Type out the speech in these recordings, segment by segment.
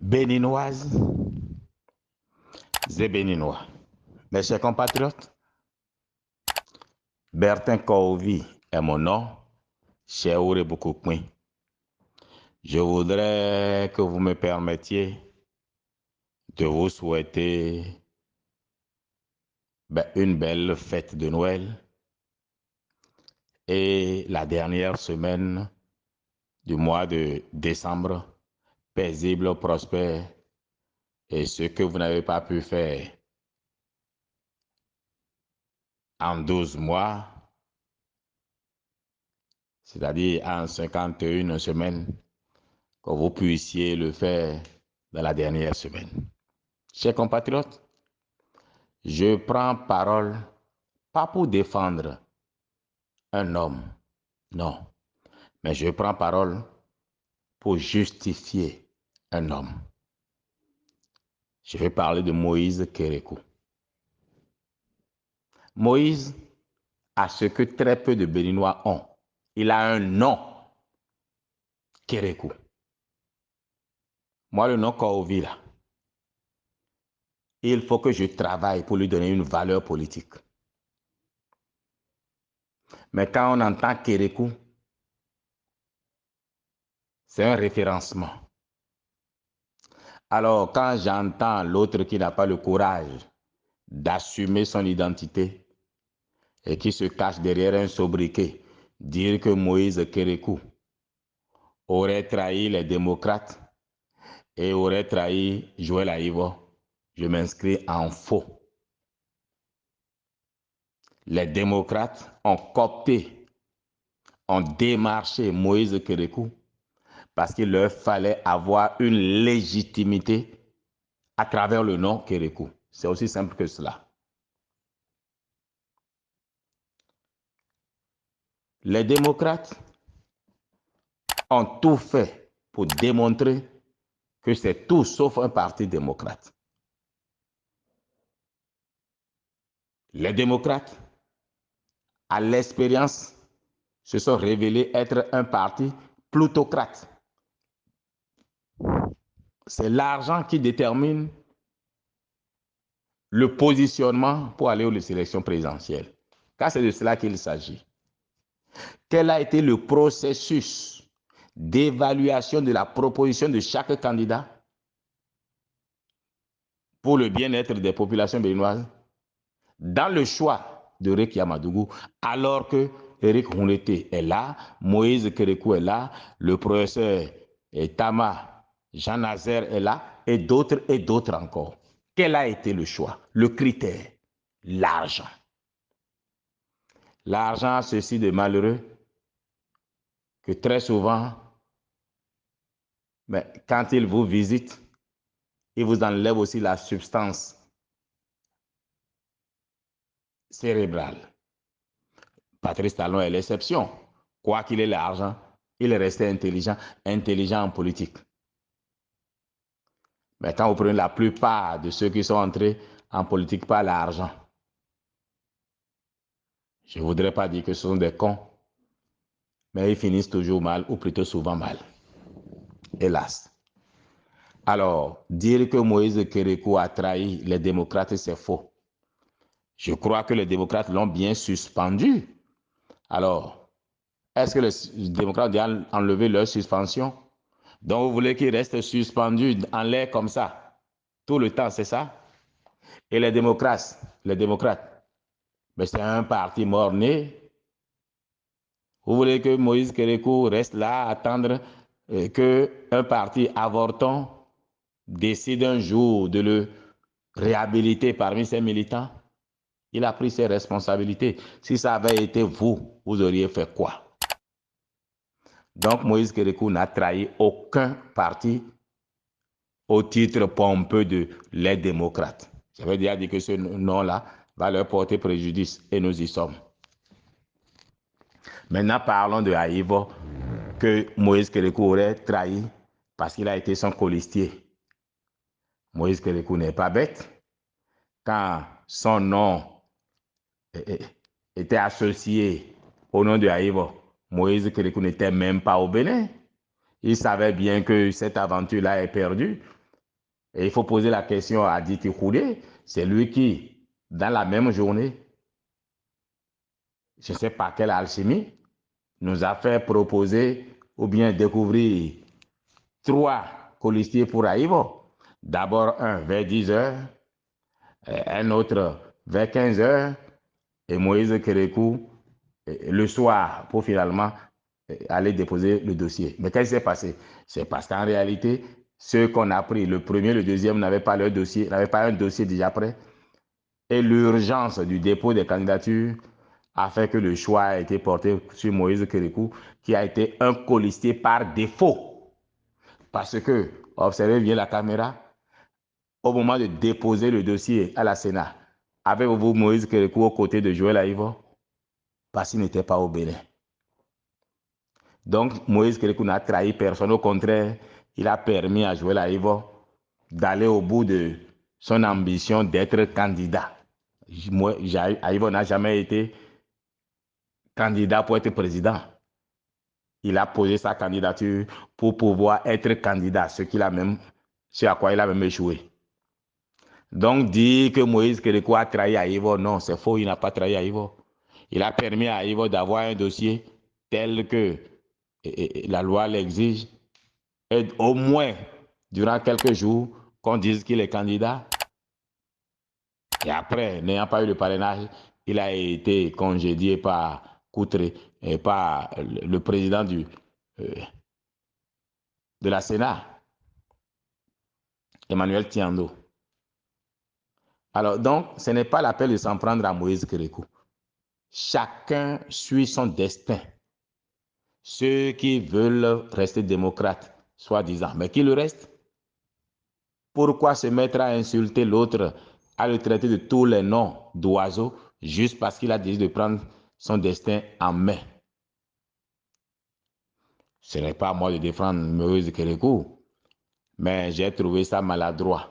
Béninoises et Béninois, mes chers compatriotes, Bertin Kohovi est mon nom, cher Bokoukoui. Je voudrais que vous me permettiez de vous souhaiter une belle fête de Noël et la dernière semaine du mois de décembre, paisible, prospère, et ce que vous n'avez pas pu faire en 12 mois, c'est-à-dire en 51 semaines, que vous puissiez le faire dans la dernière semaine. Chers compatriotes, je prends parole pas pour défendre un homme, non, mais je prends parole pour justifier un homme. Je vais parler de Moïse Kérékou. Moïse a ce que très peu de Béninois ont. Il a un nom, Kérékou. Moi, le nom Kohovi, là, il faut que je travaille pour lui donner une valeur politique. Mais quand on entend Kérékou, c'est un référencement. Alors, quand j'entends l'autre qui n'a pas le courage d'assumer son identité et qui se cache derrière un sobriquet, dire que Moïse Kérékou aurait trahi les démocrates et aurait trahi Joël Aïvo, je m'inscris en faux. Les démocrates ont coopté, ont démarché Moïse Kérékou parce qu'il leur fallait avoir une légitimité à travers le nom Kérékou. C'est aussi simple que cela. Les démocrates ont tout fait pour démontrer que c'est tout sauf un parti démocrate. Les démocrates, à l'expérience, se sont révélés être un parti plutocrate. C'est l'argent qui détermine le positionnement pour aller aux élections présidentielles. Car c'est de cela qu'il s'agit. Quel a été le processus d'évaluation de la proposition de chaque candidat pour le bien-être des populations béninoises dans le choix de Réki Amadougou, alors que Éric Hounete est là, Moïse Kérékou est là, le professeur Tama Jean Nazaire est là, et d'autres encore. Quel a été le choix? Le critère, l'argent. L'argent a ceci de malheureux que très souvent, mais quand il vous visite, il vous enlève aussi la substance cérébrale. Patrice Talon est l'exception. Quoi qu'il ait l'argent, il est resté intelligent en politique. Mais quand vous prenez la plupart de ceux qui sont entrés en politique par l'argent, je ne voudrais pas dire que ce sont des cons, mais ils finissent toujours mal, ou plutôt souvent mal. Hélas. Alors, dire que Moïse Kérékou a trahi les démocrates, c'est faux. Je crois que les démocrates l'ont bien suspendu. Alors, est-ce que les démocrates doivent enlever leur suspension? Donc, vous voulez qu'il reste suspendu en l'air comme ça, tout le temps, c'est ça? Et les démocrates, mais c'est un parti mort-né. Vous voulez que Moïse Kérékou reste là à attendre qu'un parti avorton décide un jour de le réhabiliter parmi ses militants? Il a pris ses responsabilités. Si ça avait été vous, vous auriez fait quoi? Donc Moïse Kérékou n'a trahi aucun parti au titre pompeux de les démocrates. J'avais déjà dit que ce nom-là va leur porter préjudice et nous y sommes. Maintenant, parlons de Aïvo que Moïse Kérékou aurait trahi parce qu'il a été son colistier. Moïse Kérékou n'est pas bête. Quand son nom était associé au nom de Aïvo, Moïse Kérékou n'était même pas au Bénin. Il savait bien que cette aventure-là est perdue Et il faut poser la question à Diti Khoudé, c'est lui qui, dans la même journée, je ne sais pas quelle alchimie, nous a fait proposer ou bien découvrir 3 colistiers pour Aïvo. D'abord un vers 10 heures, un autre vers 15 heures, et Moïse Kérékou le soir pour finalement aller déposer le dossier. Mais qu'est-ce qui s'est passé? C'est parce qu'en réalité, ceux qu'on a pris, le premier, le deuxième, n'avaient pas leur dossier, n'avaient pas un dossier déjà prêt. Et l'urgence du dépôt des candidatures a fait que le choix a été porté sur Moïse Kérékou, qui a été un colistier par défaut. Parce que, observez bien la caméra, au moment de déposer le dossier à la Sénat, avez-vous Moïse Kérékou aux côtés de Joël Aïvo? Parce qu'il n'était pas au Bénin. Donc, Moïse Kérékou n'a trahi personne. Au contraire, il a permis à Joël Aïvo d'aller au bout de son ambition d'être candidat. Aïvo n'a jamais été candidat pour être président. Il a posé sa candidature pour pouvoir être candidat, ce à quoi il a même échoué. Donc, dire que Moïse Kérékou a trahi Aïvo, non, c'est faux, il n'a pas trahi Aïvo. Il a permis à Aïvo d'avoir un dossier tel que la loi l'exige, et au moins, durant quelques jours, qu'on dise qu'il est candidat. Et après, n'ayant pas eu le parrainage, il a été congédié par Koutré et par le président de la Sénat, Emmanuel Tiando. Alors, donc, ce n'est pas l'appel de s'en prendre à Moïse Kérékou. Chacun suit son destin. Ceux qui veulent rester démocrates, soi-disant, mais qui le restent. Pourquoi se mettre à insulter l'autre, à le traiter de tous les noms d'oiseaux, juste parce qu'il a décidé de prendre son destin en main? Ce n'est pas à moi de défendre Moïse Kérékou, mais j'ai trouvé ça maladroit.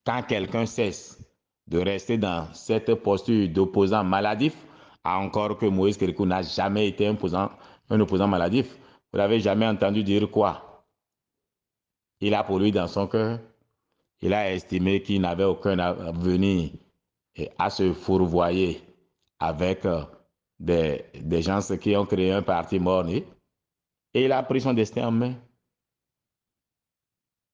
Quand quelqu'un cesse de rester dans cette posture d'opposant maladif, encore que Moïse Kérékou n'a jamais été un opposant maladif, vous n'avez jamais entendu dire quoi? Il a pour lui dans son cœur, il a estimé qu'il n'avait aucun avenir à se fourvoyer avec des gens qui ont créé un parti morné, et il a pris son destin en main.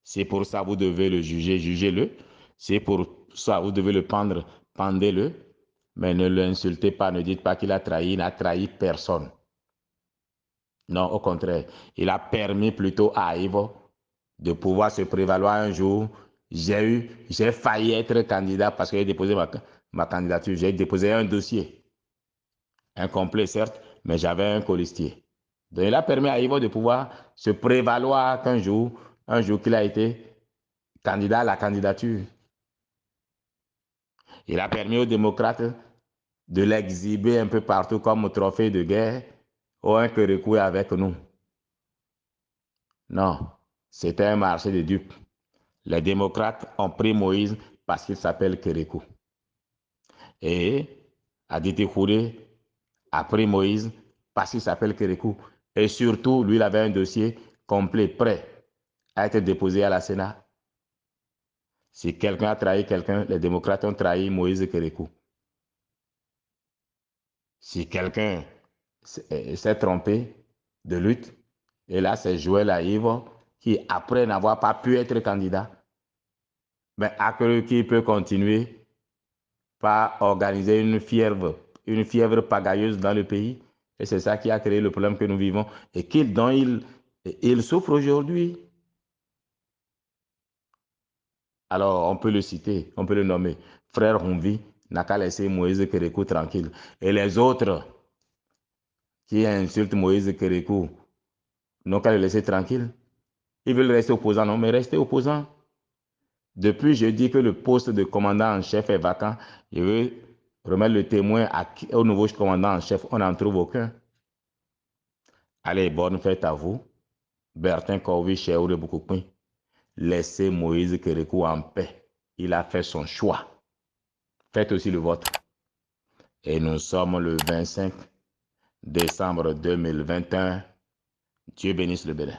C'est pour ça que vous devez le juger, jugez-le. C'est pour ça que vous devez le pendre, pendez-le. Mais ne l'insultez pas, ne dites pas qu'il a trahi, il n'a trahi personne. Non, au contraire, il a permis plutôt à Aïvo de pouvoir se prévaloir un jour. J'ai failli être candidat parce que j'ai déposé ma candidature. J'ai déposé un dossier, incomplet certes, mais j'avais un colistier. Donc il a permis à Aïvo de pouvoir se prévaloir un jour qu'il a été candidat à la candidature. Il a permis aux démocrates de l'exhiber un peu partout comme trophée de guerre ou un Kérékou avec nous. Non, c'était un marché de dupes. Les démocrates ont pris Moïse parce qu'il s'appelle Kérékou. Et Aditi Khoudé a pris Moïse parce qu'il s'appelle Kérékou. Et surtout, lui, il avait un dossier complet, prêt à être déposé à la Sénat. Si quelqu'un a trahi quelqu'un, les démocrates ont trahi Moïse Kérékou. Si quelqu'un s'est trompé de lutte, et là, c'est Joël Aïvo qui, après n'avoir pas pu être candidat, mais qui peut continuer par organiser une fièvre pagailleuse dans le pays. Et c'est ça qui a créé le problème que nous vivons et dont il souffre aujourd'hui. Alors, on peut le citer, on peut le nommer. Frère Humvi n'a qu'à laisser Moïse Kérékou tranquille. Et les autres qui insultent Moïse Kérékou n'ont qu'à le laisser tranquille. Ils veulent rester opposants, non, mais rester opposants. Depuis, je dis que le poste de commandant en chef est vacant. Je veux remettre le témoin au nouveau commandant en chef. On n'en trouve aucun. Allez, bonne fête à vous. Bertin Corvi, Chéou de Boukoukouin. Laissez Moïse Kérékou en paix. Il a fait son choix. Faites aussi le vôtre. Et nous sommes le 25 décembre 2021. Dieu bénisse le Bénin.